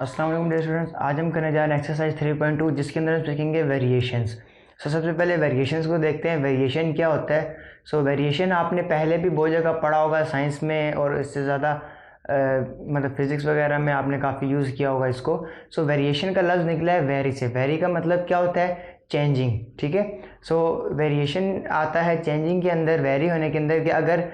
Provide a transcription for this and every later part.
अस्सलाम वालेकुम dear students. आज हम करने जा रहे हैं एक्सरसाइज 3.2 जिसके अंदर हम सीखेंगे वेरिएशंस। सबसे पहले वेरिएशंस को देखते हैं। वेरिएशन क्या होता है? वेरिएशन आपने पहले भी बहुत जगह पढ़ा होगा साइंस में, और इससे ज़्यादा मतलब फिज़िक्स वगैरह में आपने काफ़ी यूज़ किया होगा इसको। वेरिएशन का लफ्ज़ निकला है वेरी से। वेरी का मतलब क्या होता है? चेंजिंग। ठीक है। वेरिएशन आता है चेंजिंग के अंदर, वेरी होने के अंदर, कि अगर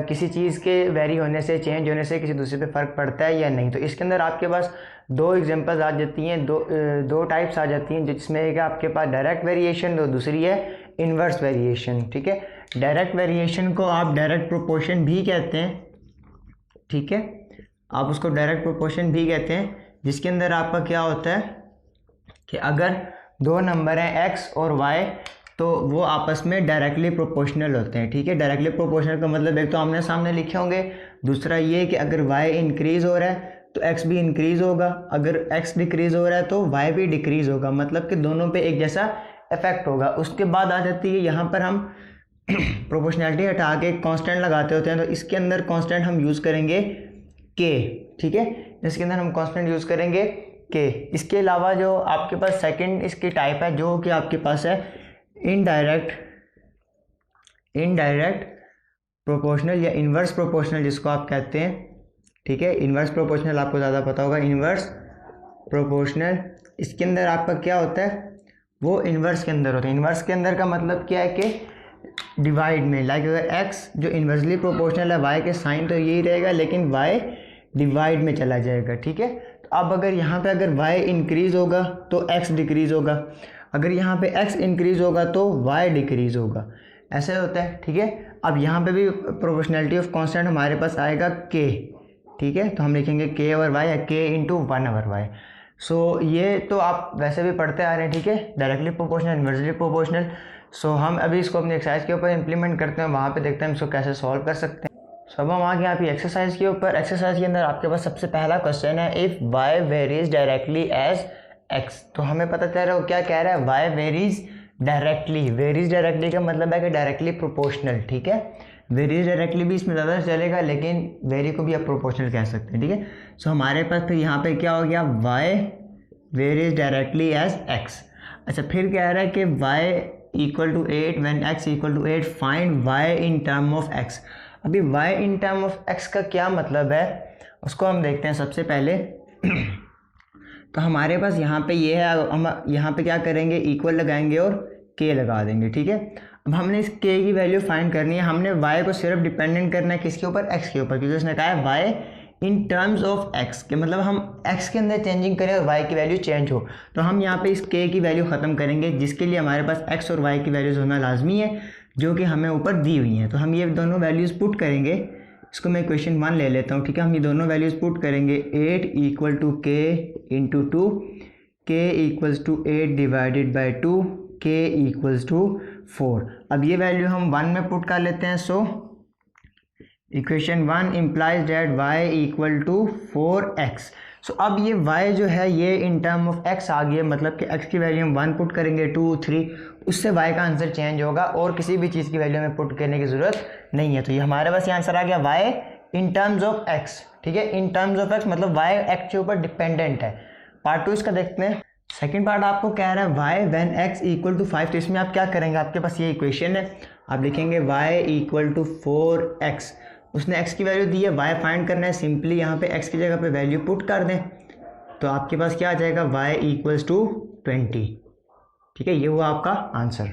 किसी चीज़ के वेरी होने से, चेंज होने से किसी दूसरे पे फ़र्क पड़ता है या नहीं। तो इसके अंदर आपके पास दो एग्जांपल्स आ जाती हैं, दो टाइप्स आ जाती हैं, जिसमें एक आपके पास डायरेक्ट वेरिएशन, तो दूसरी है इन्वर्स वेरिएशन। ठीक है। डायरेक्ट वेरिएशन को आप डायरेक्ट प्रोपोर्शन भी कहते हैं। ठीक है, आप उसको डायरेक्ट प्रोपोर्शन भी कहते हैं, जिसके अंदर आपका क्या होता है कि अगर दो नंबर हैं x और y, तो वो आपस में डायरेक्टली प्रोपोर्शनल होते हैं। ठीक है। डायरेक्टली प्रोपोर्शनल का मतलब एक तो आमने सामने लिखे होंगे, दूसरा ये कि अगर y इंक्रीज़ हो रहा है तो x भी इंक्रीज़ होगा, अगर x डिक्रीज़ हो रहा है तो y भी डिक्रीज़ होगा, मतलब कि दोनों पे एक जैसा इफेक्ट होगा। उसके बाद आ जाती है यहाँ पर हम प्रोपोर्शनैलिटी हटा के कांस्टेंट लगाते होते हैं, तो इसके अंदर कांस्टेंट हम यूज़ करेंगे k। ठीक है, इसके अंदर हम कांस्टेंट यूज़ करेंगे k। इसके अलावा जो आपके पास सेकंड इसकी टाइप है, जो कि आपके पास है इनडायरेक्ट प्रोपोर्शनल या इन्वर्स प्रोपोर्शनल, जिसको आप कहते हैं। ठीक है, इन्वर्स प्रोपोर्शनल आपको ज़्यादा पता होगा। इन्वर्स प्रोपोर्शनल, इसके अंदर आपका क्या होता है? वो इन्वर्स के अंदर होता है। इन्वर्स के अंदर का मतलब क्या है कि डिवाइड में, लाइक अगर x जो इन्वर्सली प्रोपोर्शनल है y के साइन तो यही रहेगा, लेकिन y डिवाइड में चला जाएगा। ठीक है। तो अब अगर यहाँ पे अगर y इंक्रीज़ होगा तो x डिक्रीज़ होगा, अगर यहाँ पे x इंक्रीज़ होगा तो y डिक्रीज़ होगा, ऐसे होता है। ठीक है। अब यहाँ पे भी प्रोपोर्शनैलिटी ऑफ कांस्टेंट हमारे पास आएगा k। ठीक है, तो हम लिखेंगे k ओवर y या k इंटू 1 ओवर y। ये तो आप वैसे भी पढ़ते आ रहे हैं। ठीक है, डायरेक्टली प्रोपोर्शनल, इन्वर्सली प्रोपोर्शनल। हम अभी इसको अपनी एक्सरसाइज के ऊपर इंप्लीमेंट करते हैं, वहाँ पे देखते हैं हम इसको कैसे सॉल्व कर सकते हैं। अब हम आ गए आपकी एक्सरसाइज के ऊपर। एक्सरसाइज के अंदर आपके पास सबसे पहला क्वेश्चन है, if y varies directly as x। तो हमें पता चल रहा है वो क्या कह रहा है, y varies directly. Varies directly का मतलब है कि डायरेक्टली प्रोपोर्शनल। ठीक है, वेरीज डायरेक्टली भी इसमें ज़्यादा चलेगा, लेकिन वेरी को भी आप प्रोपोर्शनल कह सकते हैं। ठीक है। हमारे पास फिर यहाँ पे क्या हो गया, y varies directly as x। अच्छा, फिर कह रहा है कि y equal to 8 when x equal to 8 find y in term of x। अभी y in term of x का क्या मतलब है, उसको हम देखते हैं सबसे पहले। तो हमारे पास यहाँ पे ये है, हम यहाँ पे क्या करेंगे, इक्वल लगाएंगे और k लगा देंगे। ठीक है। अब हमने इस k की वैल्यू फाइंड करनी है। हमने y को सिर्फ डिपेंडेंट करना है किसके ऊपर, x के ऊपर, क्योंकि उसने कहा है y in terms of x के मतलब हम x के अंदर चेंजिंग करें और y की वैल्यू चेंज हो। तो हम यहाँ पे इस k की वैल्यू ख़त्म करेंगे, जिसके लिए हमारे पास x और y की वैल्यूज़ होना लाजमी है, जो कि हमें ऊपर दी हुई हैं। तो हम ये दोनों वैल्यूज़ पुट करेंगे। इसको मैं क्वेश्चन 1 ले लेता हूँ। ठीक है, हम ये दोनों वैल्यूज़ पुट करेंगे। 8 equal to k into 2, k equals to 8 divided by 2, k equals to 4। अब ये वैल्यू हम 1 में पुट कर लेते हैं। Equation 1 implies that y equal to 4x। अब ये y जो है ये इन टर्म ऑफ x आ गया, मतलब कि x की वैल्यू हम 1 पुट करेंगे, 2, 3, उससे y का आंसर चेंज होगा, और किसी भी चीज़ की वैल्यू हमें पुट करने की ज़रूरत नहीं है। तो ये हमारे पास ये आंसर आ गया y in terms of x। ठीक है, इन टर्म्स ऑफ x मतलब y x के ऊपर डिपेंडेंट है। पार्ट 2 इसका देखते हैं। सेकेंड पार्ट आपको कह रहा है y when x equal to 5। तो इसमें आप क्या करेंगे, आपके पास ये इक्वेशन है, आप लिखेंगे y इक्वल टू 4x। उसने x की वैल्यू दी है, y फाइंड करना है। सिंपली यहाँ पे x की जगह पे वैल्यू पुट कर दें, तो आपके पास क्या आ जाएगा, y इक्वल्स टू 20। ठीक है, ये हुआ आपका आंसर।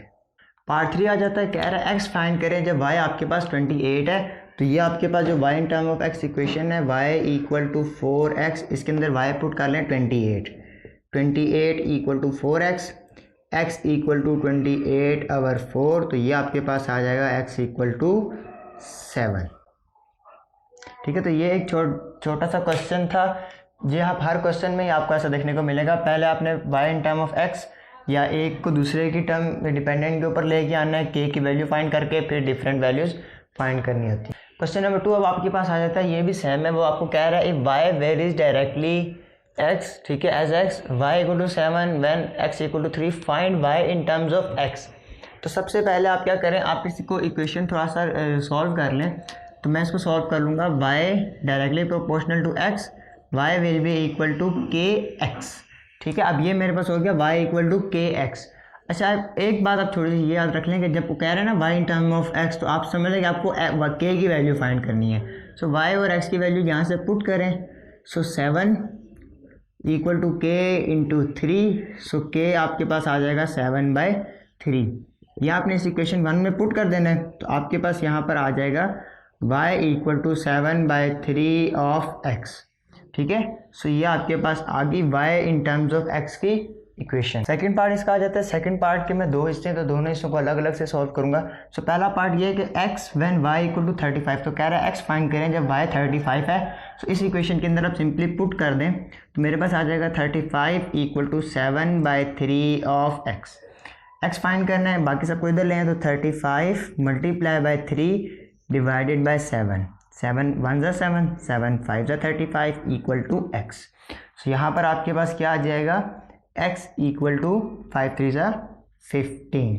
पार्ट 3 आ जाता है, कह रहा है x फाइंड करें जब y आपके पास 28 है। तो ये आपके पास जो y in term of x equation है, y इक्वल टू 4x, इसके अंदर y पुट कर लें 28 equal to 4x, x equal to 28 over 4। तो ये आपके पास आ जाएगा x इक्वल टू 7। ठीक है, तो ये एक छोटा सा क्वेश्चन था। जी हाँ, हर क्वेश्चन में ही आपको ऐसा देखने को मिलेगा। पहले आपने y in term of x या एक को दूसरे की टर्म डिपेंडेंट के ऊपर लेके आना है, k की वैल्यू फाइंड करके फिर डिफरेंट वैल्यूज़ फाइंड करनी होती है। क्वेश्चन नंबर 2 अब आपके पास आ जाता है, ये भी सेम है। वो आपको कह रहा है if y varies directly x, ठीक है, as x, y equal to 7 when x equal to 3 find y in terms of x। तो सबसे पहले आप क्या करें, आप इसी को इक्वेशन थोड़ा सा सॉल्व कर लें। तो मैं इसको सॉल्व कर लूँगा, y directly proportional to x y will be equal to k x. ठीक है, अब ये मेरे पास हो गया y equal to k x. अच्छा, एक बात आप थोड़ी सी ये याद रख लें कि जब वो कह रहे हैं ना y in term of x, तो आप समझ लें कि आपको k की वैल्यू फाइंड करनी है। सो y और x की वैल्यू यहाँ से पुट करें। सो 7 इक्वल टू के इंटू 3। सो के आपके पास आ जाएगा 7/3। यह आपने इस इक्वेशन 1 में पुट कर देना है, तो आपके पास यहाँ पर आ जाएगा y equal to 7/3 of x। ठीक है, सो ये आपके पास आ गई y in terms of x की इक्वेशन। सेकंड पार्ट इसका आ जाता है। सेकंड पार्ट के मैं दो हिस्से हैं, तो दोनों हिस्सों को अलग अलग से सॉल्व करूंगा। सो पहला पार्ट ये है कि x when y equal to 35, तो कह रहा है x फाइंड करें जब y 35 है। सो इस इक्वेशन के अंदर आप सिंपली पुट कर दें, तो मेरे पास आ जाएगा 35 equal to 7/3 of x find करना है, बाकी सबको इधर ले आए, तो 35 मल्टीप्लाई बाई 3 डिवाइडेड बाई 7। 7 1 ज़ा 7, 7 5 ज़ा 35 इक्वल टू x। सो यहाँ पर आपके पास क्या आ जाएगा, x इक्वल टू 5 3 ज़ा 15।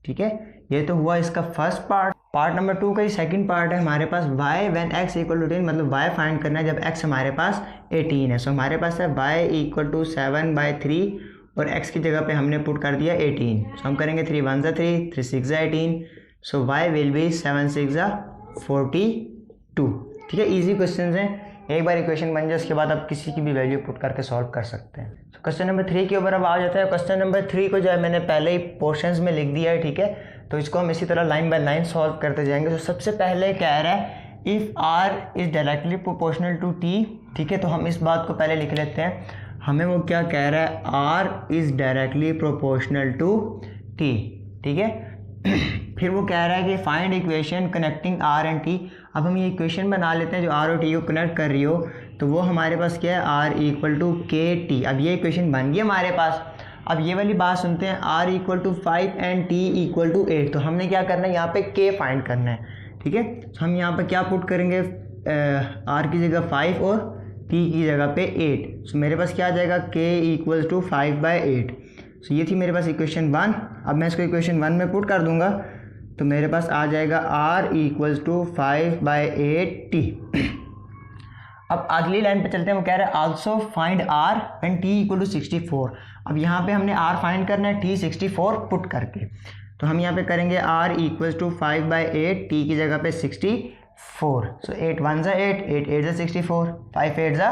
ठीक है, ये तो हुआ इसका फर्स्ट पार्ट। पार्ट नंबर 2 का ही सेकंड पार्ट है हमारे पास y when x equal to 10, मतलब y फाइंड करना है जब x हमारे पास 18 है। सो हमारे पास है y इक्वल टू 7/3 और x की जगह पे हमने पुट कर दिया 18। सो हम करेंगे 3 1 ज़ा 3, 3 6 ज़ा 18। सो y विल बी 7 6 ज़ा 42। ठीक है, इजी क्वेश्चन हैं, एक बार इक्वेशन बन जाए उसके बाद आप किसी की भी वैल्यू पुट करके सॉल्व कर सकते हैं। तो क्वेश्चन नंबर 3 के ऊपर अब आ जाता है। क्वेश्चन नंबर 3 को जो है मैंने पहले ही पोर्शंस में लिख दिया है। ठीक है, तो इसको हम इसी तरह लाइन बाय लाइन सॉल्व करते जाएंगे। तो सबसे पहले कह रहा है if r is directly proportional to t। ठीक है, तो हम इस बात को पहले लिख लेते हैं। हमें वो क्या कह रहा है, r is directly proportional to t। ठीक है, फिर वो कह रहा है कि find equation connecting r and t। अब हम ये इक्वेशन बना लेते हैं जो r और t को कनेक्ट कर रही हो, तो वो हमारे पास क्या है, r इक्वल टू के टी। अब ये इक्वेशन बन गई हमारे पास। अब ये वाली बात सुनते हैं, r equal to 5 and t equal to 8। तो हमने क्या करना है, यहाँ पे k फाइंड करना है। ठीक है, तो हम यहाँ पे क्या पुट करेंगे, r की जगह 5 और t की जगह पे 8। सो मेरे पास क्या आ जाएगा, k इक्वल टू 5/8। सो ये थी मेरे पास इक्वेशन 1। अब मैं इसको इक्वेशन 1 में पुट कर दूंगा, तो मेरे पास आ जाएगा r इक्वल्स टू 5/8t। अब अगली लाइन पे चलते हैं। वो कह रहा है also find r when t equal to 64। अब यहाँ पे हमने r फाइंड करना है t 64 पुट करके, तो हम यहाँ पे करेंगे r इक्वल्स टू 5/8, t की जगह पे 64। सो 8 1 ज़ा 8, 8 8 ज़ा 64, 5 8 ज़ा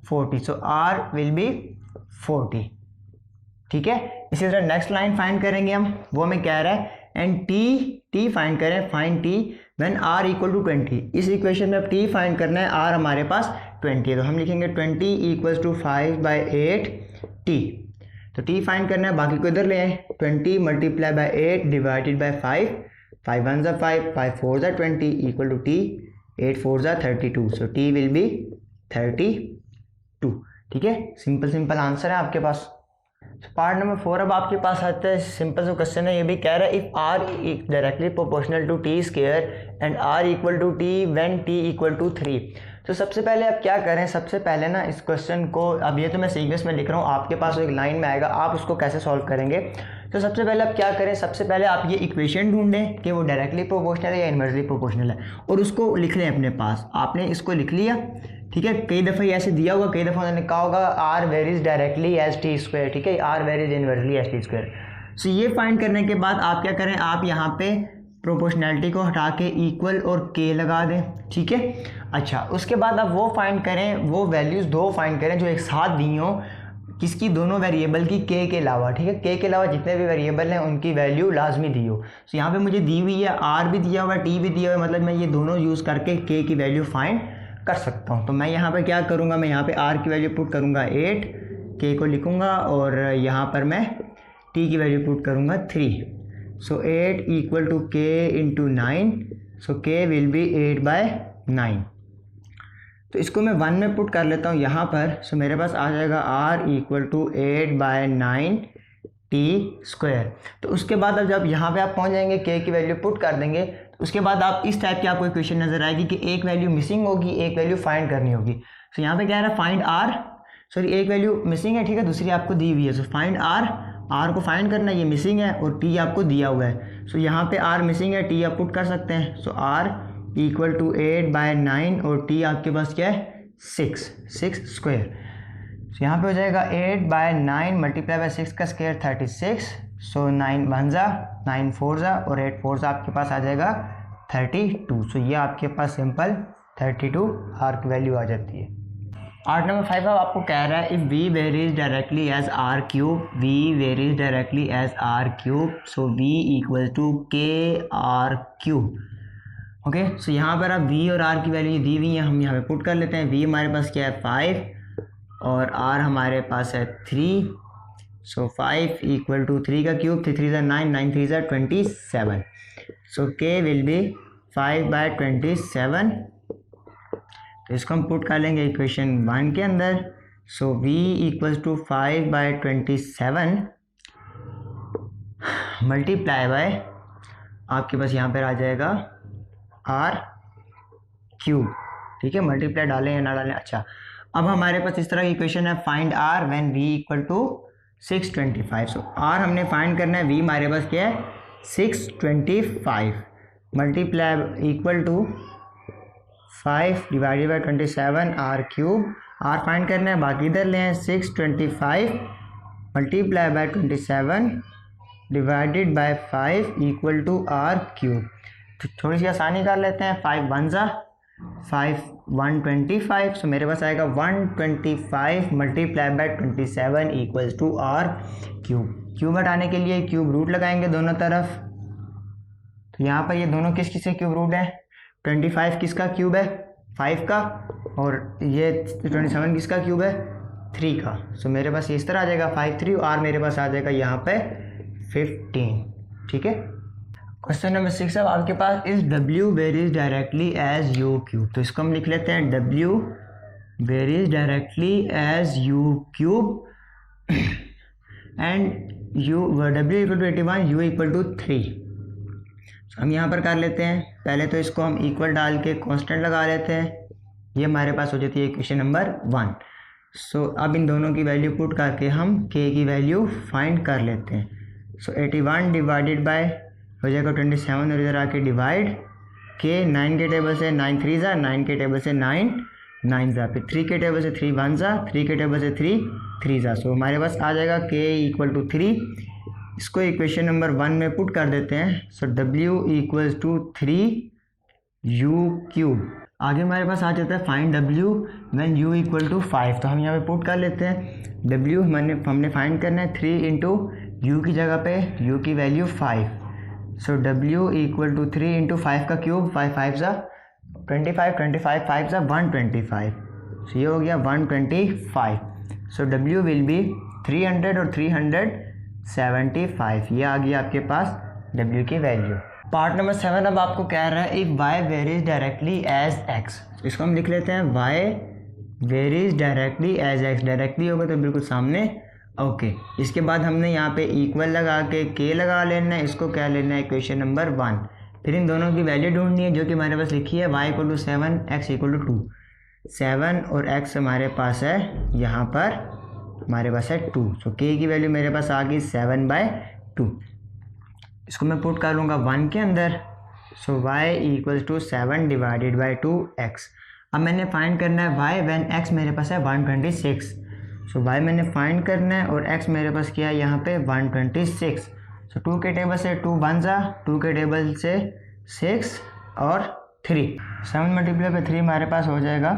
40। सो r विल बी 40। ठीक है, इसी तरह नेक्स्ट लाइन फाइंड करेंगे हम। वो हमें कह रहा है एंड t फाइंड करें, find t when r equal to 20। इस इक्वेशन में अब t फाइंड करना है, r हमारे पास 20 है, तो हम लिखेंगे 20 इक्वल्स टू 5/8t। तो t फाइंड करना है, बाकी को इधर ले आए, 20 मल्टीप्लाई बाई 8 डिवाइडेड बाई 5, 5 1 ज़ा 5, 5 4 ज़ा 20 इक्वल टू t, 8 4 ज़ा 32। सो t विल बी 32। ठीक है, सिंपल आंसर है आपके पास। पार्ट नंबर 4 अब आपके पास आता है। सिंपल सा क्वेश्चन है, ये भी कह रहा है if r directly proportional to t square and r equal to t when t equal to 3। तो सबसे पहले आप क्या करें, सबसे पहले ना इस क्वेश्चन को, अब ये तो मैं सीक्वेंस में लिख रहा हूँ, आपके पास एक लाइन में आएगा, आप उसको कैसे सॉल्व करेंगे। तो सबसे पहले आप क्या करें, सबसे पहले आप ये इक्वेशन ढूंढें कि वो डायरेक्टली प्रोपोर्शनल है या इनवर्सली प्रोपोर्शनल है, और उसको लिख लें अपने पास। आपने इसको लिख लिया, ठीक है, कई दफ़ा ये ऐसे दिया होगा, कई दफ़ा उन्होंने कहा होगा r varies directly as T square. ठीक है, r varies inversely as T square. So ये फाइंड करने के बाद आप क्या करें, आप यहाँ पे प्रोपोर्शनैलिटी को हटा के इक्वल और k लगा दें। ठीक है, अच्छा, उसके बाद आप वो फाइंड करें, वो वैल्यूज़ दो फाइंड करें जो एक साथ दी हों, किसकी, दोनों वेरिएबल की k के अलावा। ठीक है, k के अलावा जितने भी वेरिएबल हैं उनकी वैल्यू लाजमी दी हो। सो यहाँ पे मुझे दी हुई है, r भी दिया हुआ है, t भी दिया हुआ है, मतलब मैं ये दोनों यूज़ करके k की वैल्यू फाइंड कर सकता हूँ। तो मैं यहाँ पे क्या करूँगा, मैं यहाँ पे r की वैल्यू पुट करूँगा 8, k को लिखूँगा और यहाँ पर मैं t की वैल्यू पुट करूँगा 3। So 8 equal to k into 9। So k will be 8/9। तो इसको मैं 1 में पुट कर लेता हूँ यहाँ पर। सो मेरे पास आ जाएगा r equal to 8/9 t square. तो उसके बाद अब जब यहाँ पे आप पहुँच जाएंगे, k की वैल्यू पुट कर देंगे, उसके बाद आप इस टाइप की आपको इक्वेशन नजर आएगी कि एक वैल्यू मिसिंग होगी, एक वैल्यू फाइंड करनी होगी। सो यहाँ पे क्या है, फाइंड r, सॉरी एक वैल्यू मिसिंग है, ठीक है, दूसरी आपको दी हुई है। सो फाइंड r को फाइंड करना, ये मिसिंग है और t आपको दिया हुआ है। सो यहाँ पे r मिसिंग है, t आप पुट कर सकते हैं। सो r इक्वल टू 8/9 और t आपके पास क्या है, 6 स्क्वायर। तो यहाँ पे हो जाएगा 8/9 मल्टीप्लाई बाय 6 का स्क्वायर 36। सो 9 1 जा 9 4 जा और 8 4 जा आपके पास आ जाएगा 32। सो ये आपके पास सिंपल 32 आर की वैल्यू आ जाती है। आर्ट नंबर 5 अब आपको कह रहा है if v varies directly as r cube, v varies directly as r cube, so v equal to k r cube. Okay, so यहाँ पर अब v और r की वैल्यू दी हुई है, हम यहाँ पे पुट कर लेते हैं। v हमारे पास क्या है 5 और r हमारे पास है 3। सो 5 इक्वल टू 3 का cube, 3 3 9, 9 3 27। So k will B 5/27। तो इसको हम पुट कर लेंगे इक्वेशन 1 के अंदर। So v equals to 5/27 multiply by आपके पास यहाँ पर आ जाएगा आर क्यूब। ठीक है, मल्टीप्लाई डालें या ना डालें। अच्छा, अब हमारे पास इस तरह की इक्वेशन है, find r when v equal to 625। So r हमने फाइंड करना है, v हमारे पास क्या है 625 multiply equal to 5 divided by 27 r cube. R find करना है, बाकी इधर ले हैं 625 multiply by 27 divided by 5 equal to r cube. तो थोड़ी सी आसानी कर लेते हैं, 5 1 जा 5 125। सो मेरे पास आएगा 125 multiply by 27 equals to r cube. Cube हटाने के लिए क्यूब रूट लगाएंगे दोनों तरफ। तो यहाँ पर ये दोनों किस किसके क्यूब रूट है, 25 किसका क्यूब है 5 का, और ये 27 किसका क्यूब है 3 का। सो मेरे पास इस तरह आ जाएगा 5 3 और मेरे पास आ जाएगा यहाँ पे 15। ठीक है, क्वेश्चन नंबर 6 अब आपके पास is w varies directly as u cube. तो इसको हम लिख लेते हैं w varies directly as u cube and w equal to 81, u equal to 3। हम यहाँ पर कर लेते हैं, पहले तो इसको हम इक्वल डाल के कांस्टेंट लगा लेते हैं, ये हमारे पास हो जाती है इक्वेशन नंबर 1। सो अब इन दोनों की वैल्यू पुट करके हम k की वैल्यू फाइंड कर लेते हैं। सो 81 डिवाइडेड बाय हो जाएगा 27 और इधर आके डिवाइड k 9 के टेबल से 9 3 जा 9 के टेबल से 9 9 जा, फिर 3 के टेबल से 3 1 जा 3 के टेबल से 3 3 जा। सो हमारे पास आ जाएगा k इक्वल टू 3। इसको इक्वेशन नंबर 1 में पुट कर देते हैं। So w equals to 3u cube. आगे हमारे पास आ जाता है find w when u equal to 5। तो हम यहाँ पे पुट कर लेते हैं, w हमने फाइंड करना है 3 इंटू u की जगह पे u की value 5। So w equal to 3 into 5 का क्यूब, 5 5 जा 25, 25 5 जा 125। सो ये हो गया 125। सो w विल बी 300 और 375। ये आ गया आपके पास w की वैल्यू। पार्ट नंबर 7 अब आपको कह रहा है if y varies directly as x। इसको हम लिख लेते हैं y varies directly as x। Directly होगा तो बिल्कुल सामने। ओके, इसके बाद हमने यहाँ पे इक्वल लगा के k लगा लेना है, इसको क्या लेना है इक्वेशन नंबर 1। फिर इन दोनों की वैल्यू ढूंढनी है जो कि हमारे पास लिखी है y equal to 7 x equal to 2। 7 और x हमारे पास है यहाँ पर हमारे पास है 2। सो k की वैल्यू मेरे पास आ गई 7/2। इसको मैं पुट कर लूँगा 1 के अंदर। So y equals to 7 divided by 2x। अब मैंने फाइंड करना है y व्हेन x मेरे पास है 126। सो y मैंने फाइंड करना है और x मेरे पास क्या है यहाँ पे 126। सो 2 के टेबल से 2 1 जा 2 के टेबल से 6 और 3। 7 मल्टीप्लाई बाई 3 हमारे पास हो जाएगा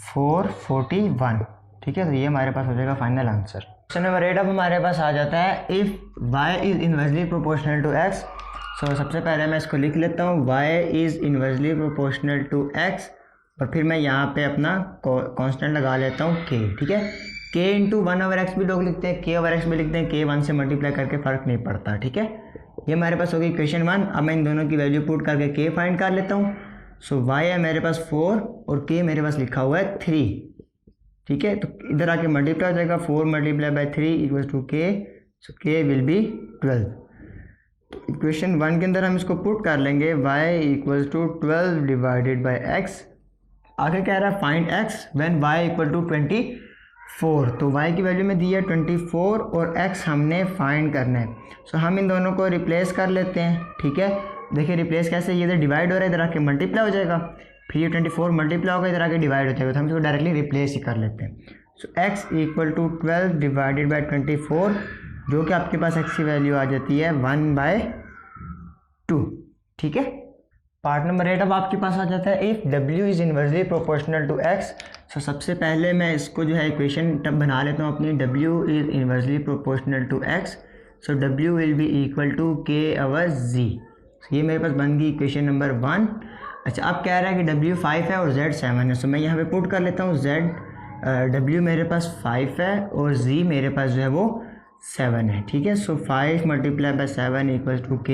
441। ठीक है, तो ये हमारे पास हो जाएगा फाइनल आंसर। क्वेश्चन नंबर 8 अब हमारे पास आ जाता है if y is inversely proportional to x। So सबसे पहले मैं इसको लिख लेता हूँ, y is inversely proportional to x और फिर मैं यहाँ पे अपना कांस्टेंट लगा लेता हूँ k। ठीक है, k इंटू 1/x भी लोग लिखते हैं, k/x भी लिखते हैं, k 1 से मल्टीप्लाई करके फ़र्क नहीं पड़ता। ठीक है, ये हमारे पास होगी इक्वेशन 1। अब मैं इन दोनों की वैल्यू पुट करके k फाइंड कर लेता हूँ। सो y है मेरे पास 4 और k मेरे पास लिखा हुआ है 3। ठीक है, तो इधर आके मल्टीप्लाई हो जाएगा 4 multiply by 3 equals to k। So k will be 12। तो इक्वेशन 1 के अंदर हम इसको पुट कर लेंगे, y equals to 12 divided by x। आगे कह रहा है find x when y equal to 24। तो y की वैल्यू में दी है 24 और x हमने फाइंड करना है। सो हम इन दोनों को रिप्लेस कर लेते हैं। ठीक है, देखिए रिप्लेस कैसे, ये इधर डिवाइड हो रहा है, इधर आके मल्टीप्लाई हो जाएगा। फिर ये 24 मल्टीप्लाई होगा, इधर आके डिवाइड हो जाएगा, तो हम इसको डायरेक्टली रिप्लेस ही कर लेते हैं। So x equal to 12 divided by 24, जो कि आपके पास x की वैल्यू आ जाती है 1/2। ठीक है। पार्ट नंबर 8 अब आपके पास आ जाता है if w is inversely proportional to x। So सबसे पहले मैं इसको जो है इक्वेशन तब बना लेता हूँ अपनी, w is inversely proportional to x, so w will be equal to k/z। ये मेरे पास बन गई इक्वेशन नंबर 1। अच्छा, अब कह रहा है कि w 5 है और z 7 है, सो मैं यहाँ पे पुट कर लेता हूँ w मेरे पास 5 है और z मेरे पास जो है वो 7 है। ठीक है। So 5 multiply by 7 equal to k,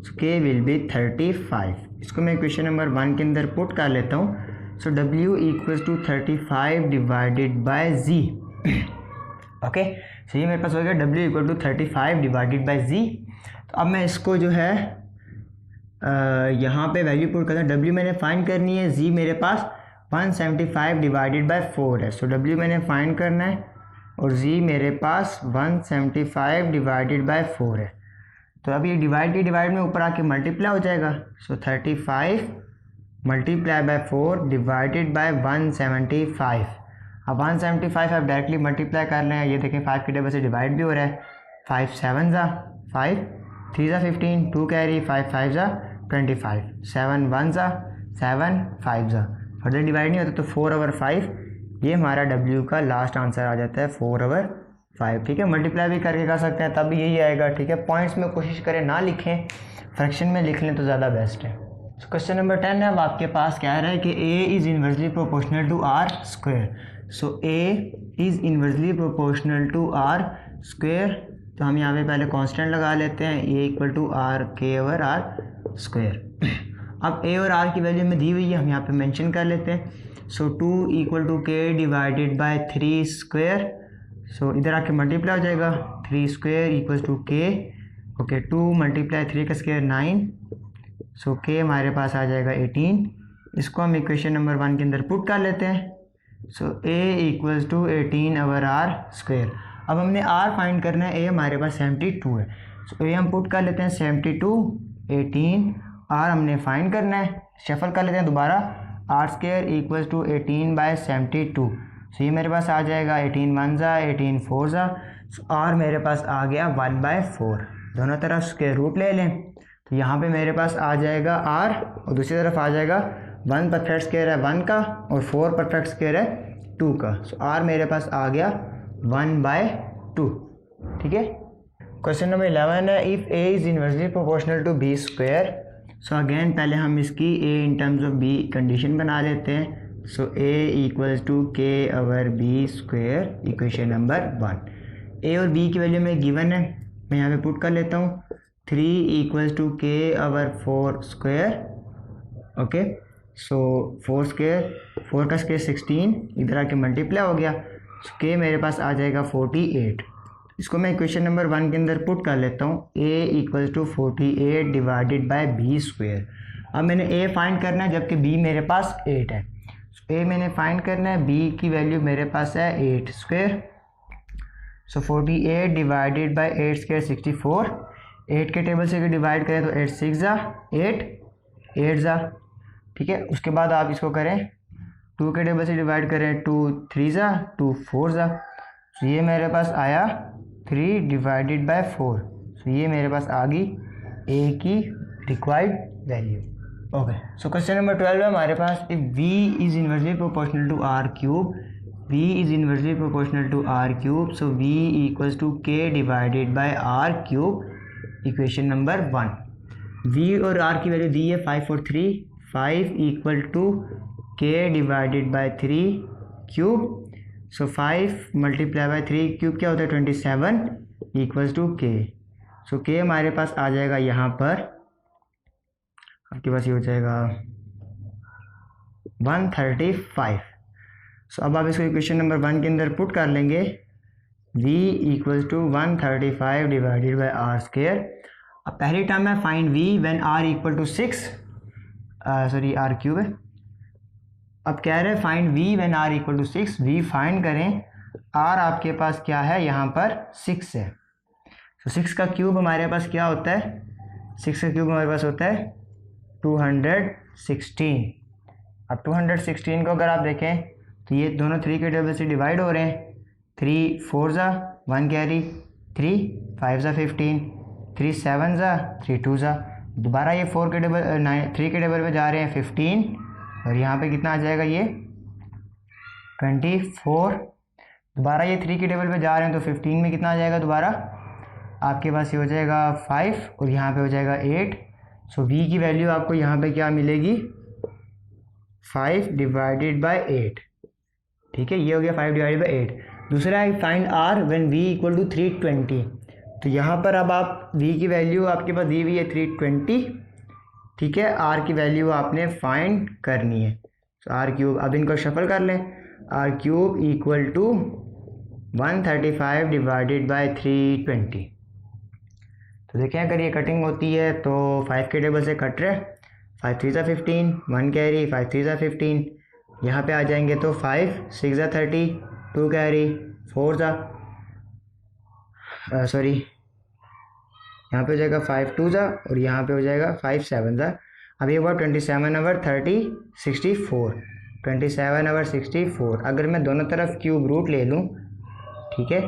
so k will be 35। इसको मैं इक्वेशन नंबर 1 के अंदर पुट कर लेता हूँ। So w equal to 35 divided by z। Okay, so ये मेरे पास हो गया w equal to 35 divided by z। तो अब मैं इसको जो है यहाँ पे वैल्यू पुट करता हूँ। w मैंने फाइंड करनी है, z मेरे पास 175 डिवाइडेड बाई 4 है, सो w मैंने फाइंड करना है और z मेरे पास 175 डिवाइडेड बाई 4 है। तो अब ये डिवाइड के डिवाइड में ऊपर आके मल्टीप्लाई हो जाएगा। सो 35 मल्टीप्लाई बाई 4 डिवाइडेड बाई 175। अब 175 आप डायरेक्टली मल्टीप्लाई कर लें, ये देखें 5 के टेबल से डिवाइड भी हो रहा है। 5 7 ज़ा 5, 3 ज़ा 15, 2 कैरी, 5 5 ज़ा 25, 7 1 ज़ा 7, 5 ज़ा फर्दर डिवाइड नहीं होता, तो 4/5 ये हमारा w का लास्ट आंसर आ जाता है 4/5। ठीक है। मल्टीप्लाई भी करके कर सकते हैं, तब भी यही आएगा। ठीक है। पॉइंट्स में कोशिश करें ना लिखें, फ्रैक्शन में लिख लें तो ज़्यादा बेस्ट है। क्वेश्चन नंबर 10 है। अब आपके पास क्या है कि a is inversely proportional to r square. So a is inversely proportional to r square, तो हम यहाँ पे पहले कांस्टेंट लगा लेते हैं, a equal to r k/r square. अब a और r की वैल्यू में दी हुई है, हम यहाँ पे मेंशन कर लेते हैं। So 2 equal to k divided by 3 square, so इधर आके मल्टीप्लाई हो जाएगा, 3 square equal to k। Okay, 2 multiply 3 का स्क्वायर 9, सो k हमारे पास आ जाएगा 18। इसको हम इक्वेशन नंबर 1 के अंदर पुट कर लेते हैं। So a equals to 18/r square. अब हमने r फाइंड करना है, a हमारे पास 72 है, सो a हम पुट कर लेते हैं 72, 18, r हमने फाइंड करना है, शफल कर लेते हैं दोबारा, r स्क्वायर इक्वल्स टू 18/72। सो ये मेरे पास आ जाएगा 18 1 ज़ा 18 4 ज़ा, सो r मेरे पास आ गया 1/4। दोनों तरफ स्क्वायर रूट ले लें, तो यहाँ पे मेरे पास आ जाएगा r और दूसरी तरफ आ जाएगा 1 परफेक्ट स्क्वायर है 1 का और 4 परफेक्ट स्क्वायर है 2 का, सो r मेरे पास आ गया 1/2। ठीक है। क्वेश्चन नंबर 11 है if a is inversely proportional to b square. So again पहले हम इसकी a in terms of b condition बना लेते हैं। So a equals to k/b square equation number 1। a और b की वैल्यू में गिवन है, मैं यहाँ पे पुट कर लेता हूँ, 3 equals to k/4 square. Okay, so 4 square, 4 का स्क्वायर 16, इधर आके मल्टीप्लाई हो गया, सो k मेरे पास आ जाएगा 48। इसको मैं इक्वेशन नंबर 1 के अंदर पुट कर लेता हूँ, a equals to 48 divided by b square. अब मैंने a फाइंड करना है जबकि b मेरे पास 8 है, सो a मैंने फाइंड करना है, b की वैल्यू मेरे पास है 8 स्क्वायर। सो 48 डिवाइडेड बाय 8 स्क्वायर 64, 8 के टेबल से डिवाइड करें तो 8 6 ज़ा 8, 8 ज़ा। ठीक है। उसके बाद आप इसको करें 2 के टेबल से डिवाइड करें, 2 3 ज़ा 2 4 ज़ा, सो ये मेरे पास आया 3 डिवाइडेड बाय 4। सो ये मेरे पास आ गई a की required value. Okay, so question number 12 है हमारे पास, if v is inversely proportional to r cube, v is inversely proportional to r cube, so v equals to k divided by r cube equation number 1। v और r की value दी है 5 और 3, 5 equal to k divided by 3 cube, so 5 multiply by 3 cube क्या होता है 27 equals to k। So k हमारे पास आ जाएगा यहाँ पर, आपके पास ये हो जाएगा 135। सो अब आप इसको इक्वेशन नंबर 1 के अंदर पुट कर लेंगे, v equals to 135 divided by r square. अब पहली टर्म है find v when r equal to 6, sorry r cube है। अब कह रहे हैं find v when r equal to 6, v find करें, r आपके पास क्या है यहाँ पर 6 है, तो 6 का क्यूब हमारे पास क्या होता है, 6 का क्यूब हमारे पास होता है 216। अब 216 को अगर आप देखें तो ये दोनों 3 के टेबल से डिवाइड हो रहे हैं। 3 4 ज़ा 1 कैरी, 3 5 ज़ा 15, 3 7 ज़ा 3 2 ज़ा, दोबारा ये 4 के टेबल 3 के टेबल पे जा रहे हैं 15, और यहाँ पे कितना आ जाएगा ये 24। दोबारा ये 3 के टेबल पे जा रहे हैं तो 15 में कितना आ जाएगा, दोबारा आपके पास ये हो जाएगा 5 और यहाँ पे हो जाएगा 8। सो v की वैल्यू आपको यहाँ पे क्या मिलेगी, 5 डिवाइडेड बाय 8। ठीक है, ये हो गया 5 डिवाइडेड बाय 8। दूसरा है find r when v equal to 320। तो यहाँ पर अब आप v की वैल्यू आपके पास दी हुई है 320, ठीक है, r की वैल्यू आपने फाइंड करनी है। तो r क्यूब, अब इनको शफल कर लें, r cube equal to 135 divided by 320। तो देखें अगर ये कटिंग होती है तो 5 के टेबल से कट रहे, 5 3 ज़ा 15, 1 कैरी, 5 3 ज़ा 15, यहाँ पे आ जाएंगे तो 5 6 ज़ा 30, 2 कैरी, 4 ज़ा सॉरी यहाँ पे हो जाएगा 5 2 ज़ा और यहाँ पे हो जाएगा 5 7 ज़ा। अब ये हुआ 27 ओवर 30 64, 27 ओवर 64। अगर मैं दोनों तरफ क्यूब रूट ले लूँ, ठीक है,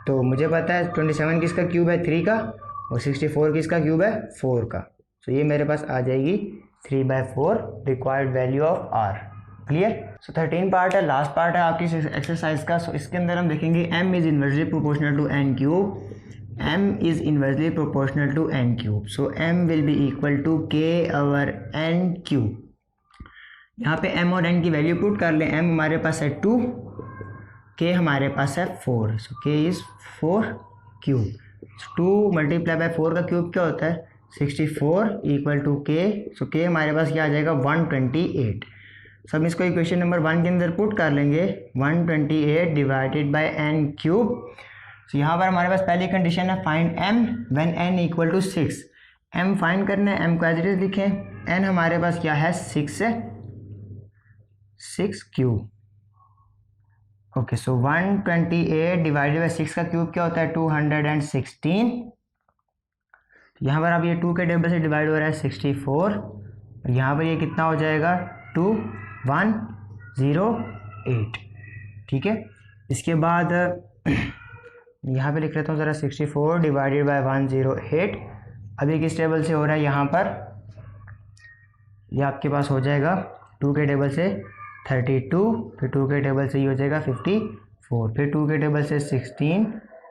तो मुझे पता है 27 किसका क्यूब है 3 का और 64 किसका क्यूब है 4 का। तो ये मेरे पास आ जाएगी 3/4 required value of r। Clear. So 13 part है, लास्ट पार्ट है आपकी एक्सरसाइज का। सो इसके अंदर हम देखेंगे m is inversely proportional to n cube, m is inversely proportional to n cube. So m will be equal to k over n cube. यहाँ पे m और n की वैल्यू पुट कर लें। m हमारे पास है 2, k हमारे पास है 4। So k is 4 cube. 2 multiply by 4 का क्यूब क्या होता है 64 equal to k। So k हमारे पास क्या आ जाएगा 128। सो हम इसको इक्वेशन नंबर 1 के अंदर पुट कर लेंगे, 128 divided by n cube. So यहाँ पर हमारे पास पहली कंडीशन है find m when n equal to 6। m find करना है, m को एज इट इज लिखें। n हमारे पास क्या है 6 है, 6 cube. Okay, so 128 divided by 6 का क्यूब क्या होता है 216। यहाँ पर अब ये 2 के टेबल से डिवाइड हो रहा है 64 और यहाँ पर ये कितना हो जाएगा 2108। ठीक है, इसके बाद यहाँ पे लिख लेता हूँ ज़रा 64 डिवाइडेड बाय 108। अभी किस टेबल से हो रहा है, यहाँ पर ये आपके पास हो जाएगा 2 के टेबल से 32, फिर 2 के टेबल से ये हो जाएगा 54, फिर 2 के टेबल से 16,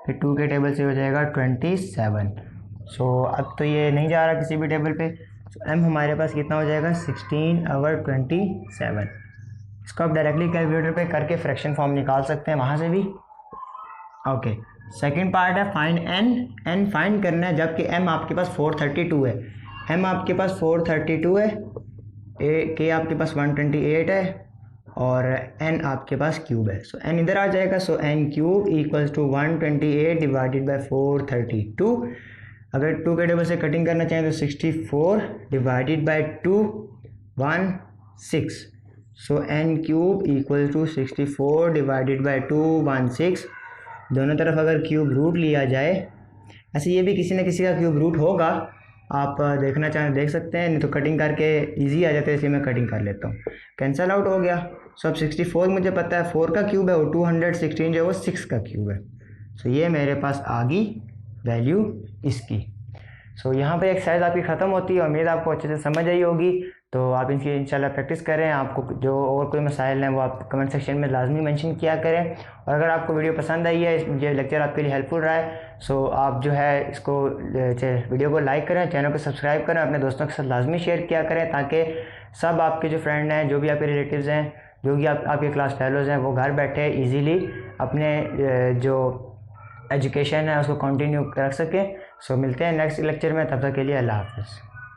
फिर 2 के टेबल से हो जाएगा 27। सो अब तो ये नहीं जा रहा किसी भी टेबल पे। तो m हमारे पास कितना हो जाएगा 16 ओवर 27। इसको आप डायरेक्टली कैलकुलेटर पे करके फ्रैक्शन फॉर्म निकाल सकते हैं वहाँ से भी। ओके, सेकंड पार्ट है फाइंड n फाइंड करना है जबकि m आपके पास 432 है। m आपके पास 432 है, k आपके पास 128 है और n आपके पास क्यूब है। सो n इधर आ जाएगा। So n cube equals to 128 divided by 432। अगर 2 के टेबल से कटिंग करना चाहें तो 64 divided by 216। So n cube equal to 64 divided by 216। दोनों तरफ अगर क्यूब रूट लिया जाए, ऐसे ये भी किसी न किसी का क्यूब रूट होगा, आप देखना चाहें देख सकते हैं, नहीं तो कटिंग करके इजी आ जाता है, इसलिए मैं कटिंग कर लेता हूँ। कैंसल आउट हो गया। सो अब 64 मुझे पता है 4 का क्यूब है और 216 जो है वो 6 का क्यूब है। सो ये मेरे पास आ गई वैल्यू इसकी। सो यहाँ पे एक्सरसाइज आपकी ख़त्म होती है। उम्मीद आपको अच्छे से समझ आई होगी। तो आप इनकी इंशाल्लाह प्रैक्टिस करें। आपको जो और कोई मसाइल हैं वो आप कमेंट सेक्शन में लाजमी मेंशन किया करें। और अगर आपको वीडियो पसंद आई है, ये लेक्चर आपके लिए हेल्पफुल रहा है, सो आप जो है इसको वीडियो को लाइक करें, चैनल को सब्सक्राइब करें, अपने दोस्तों के साथ लाजमी शेयर किया करें ताकि सब आपके जो फ्रेंड हैं, जो भी आपके रिलेटिव्स हैं, जो भी आपके क्लास फेलोज़ हैं, वो घर बैठे ईजीली अपने जो एजुकेशन है उसको कंटिन्यू रख सकें। सो मिलते हैं नेक्स्ट लेक्चर में, तब तक के लिए अल्लाह हाफ़िज़।